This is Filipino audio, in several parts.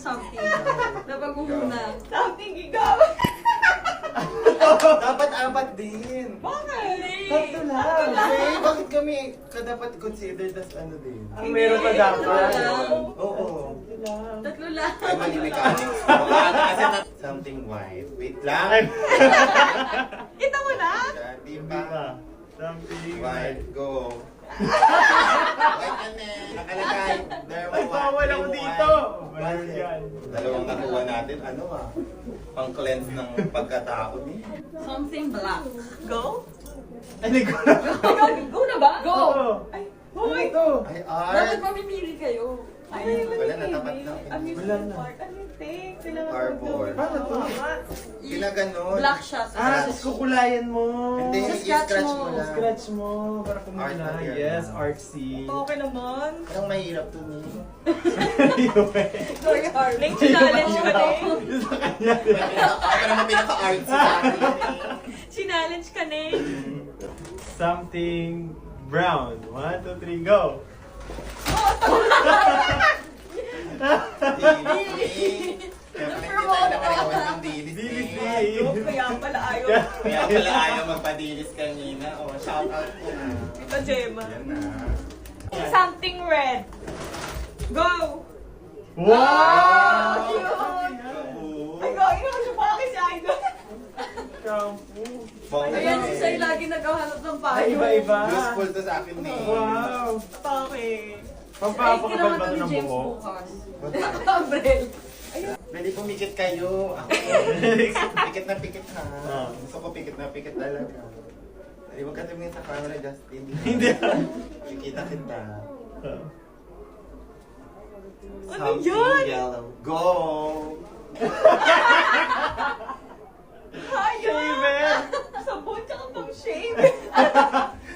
something. Napag-umuna. Something ikaw. Dapat apat din. Bakit? Tatlo lang. Eh, bakit kami dapat considered as ano din? Ang meron pa dapat. Oo. Tatlo lang. Ay, mali mechanics. Kasi something white. Wait lang. Kita mo na? Di Di ba? ba? Something White, go. White ano eh. Nakalagay. There Ay, bawal ako dito. Bawal yan. Dalawang nakuha natin. Ano ah? Pang-cleanse ng pagkatao ni. Something black. Go? Ay, ko na. Go na ba? Go! Ay, Ano hoy! ito? Ay, Dapat art. mamimili kayo. Ay, Wala na, tapat na. Amusement Wala na. park. Ano yung thing? Kailangan Cardboard. Paano to? Kinaganon. Black shot. Ah, kukulayan mo. Hindi, Sa scratch i-scratch mo. mo lang. Scratch mo para Art kumula. material. Yes, artsy. Okay naman. Parang mahirap to ni. Sorry, Harvey. Link challenge ka na eh. Sa kanya. Ako naman pinaka-artsy sa akin. Challenge ka na eh. Something brown. 1, 2, 3, go. Dilis. Ayok, kaya pala ayaw. Kaya pala ayaw magpadilis kanina. O, shout out po. Ito, Gemma. Yan na. Something red. Go! Wow! Ay, go! Ino siya pa si Idol. Shampoo. Ayan, si Sai lagi naghahanap ng Ay, payo. iba-iba. Useful to sa akin ni. Wow! Bakit? Pampapakabal ba ito ng James buhok? bukas. Umbrella. Pwede pumikit kayo. Ako, pikit na pikit ha. Gusto ko pikit na pikit talaga. Ay, huwag ka tumingin sa camera, Justin. Hindi. Kikita kita. Ano Something yun? yellow. Go! Hayop! Sabon tsaka pang shave.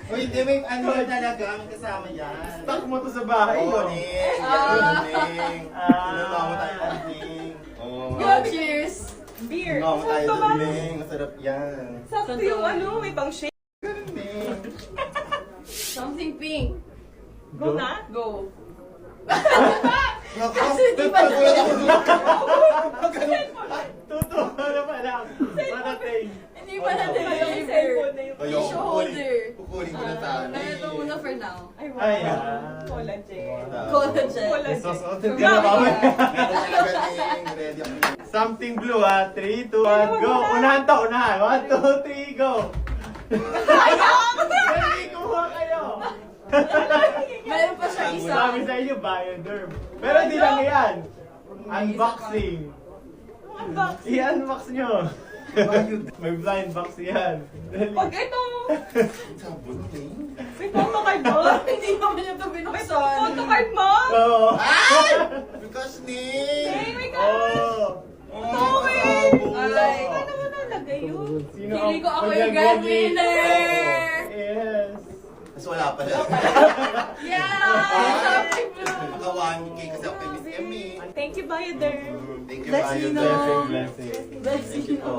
Uy, hindi may ano talaga ang kasama yan. Stock mo to sa bahay, Oo, no? Ning. Ganun, Ning. Tinulaw mo tayo, Ning. Oo. Go, cheers! Beer. Tinulaw mo tayo, Sakto ba? Ning. Masarap yan. Sakto yung ano, may pang shave. Ganun, Ning. Something pink. Go na? Go. Kasi di ba- Nagulat ako dun. Totoo na pala. Matating. Hindi pa natin Ay, yung yung flavor. cellphone na yung... Ayoko, Tissue holder. Kukunin ko na sana. Kaya ito muna for now. Ay, wow. Ay, Collagen. Collagen. Susunod ka Grabe na ba? Ito talaga, Ning. Ready ako. Something blue ha. 3, 2, 1, go. Unahan to, unahan. 1, 2, 3, go. Hindi, kumuha kayo. Meron pa siya isa. Sabi sa inyo, Bioderm. Pero di lang yan. Unboxing. I-unbox nyo. May blind box yan. Dali. Pag ito, Sabon, Ning. may photocard mo. Hindi naman yung ito May binuksan. photocard mo. Oo. Ay! Because, Ning. Hey, may card. Oo. Okay. Ay. Ano mo nalagay yun? Sino Pili ko ako yung paglag- grand winner! Yes. Mas wala pa na. Yeah! Something blue! Maka 1K kasi ako kay Miss Emmy. Thank you, Bioderm. Thank you, Bless you, Bioderm. no? Blessing, blessing. Blessing. Thank you po.